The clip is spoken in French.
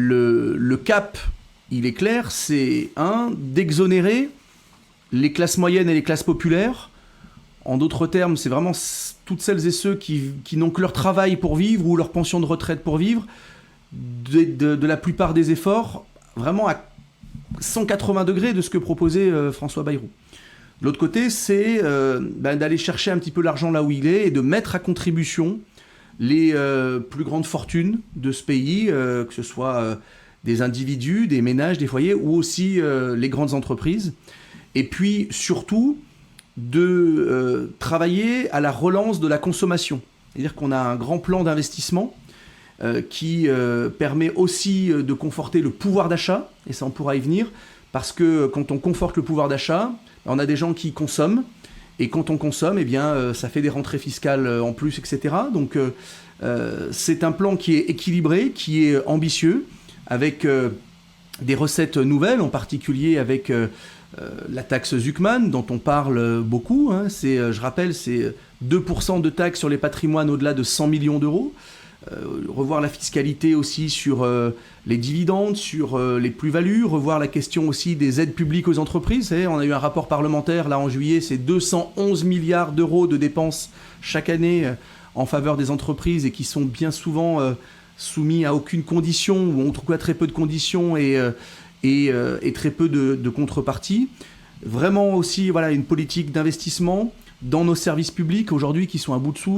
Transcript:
Le cap, il est clair, c'est d'exonérer les classes moyennes et les classes populaires. En d'autres termes, c'est vraiment toutes celles et ceux qui n'ont que leur travail pour vivre ou leur pension de retraite pour vivre, de la plupart des efforts, vraiment à 180 degrés de ce que proposait François Bayrou. De l'autre côté, c'est d'aller chercher un petit peu l'argent là où il est et de mettre à contribution les plus grandes fortunes de ce pays, que ce soit des individus, des ménages, des foyers, ou aussi les grandes entreprises. Et puis, surtout, de travailler à la relance de la consommation. C'est-à-dire qu'on a un grand plan d'investissement qui permet aussi de conforter le pouvoir d'achat, et ça on pourra y venir, parce que quand on conforte le pouvoir d'achat, on a des gens qui consomment, et quand on consomme, eh bien, ça fait des rentrées fiscales en plus, etc. Donc c'est un plan qui est équilibré, qui est ambitieux, avec des recettes nouvelles, en particulier avec la taxe Zuckman, dont on parle beaucoup. Je rappelle, c'est 2% de taxe sur les patrimoines au-delà de 100 millions d'euros. Revoir la fiscalité aussi sur les dividendes, sur les plus-values, revoir la question aussi des aides publiques aux entreprises. On a eu un rapport parlementaire là en juillet, c'est 211 milliards d'euros de dépenses chaque année en faveur des entreprises et qui sont bien souvent soumis à aucune condition, ou en tout cas très peu de conditions et très peu de contreparties. Vraiment aussi une politique d'investissement dans nos services publics aujourd'hui qui sont à bout de souffle.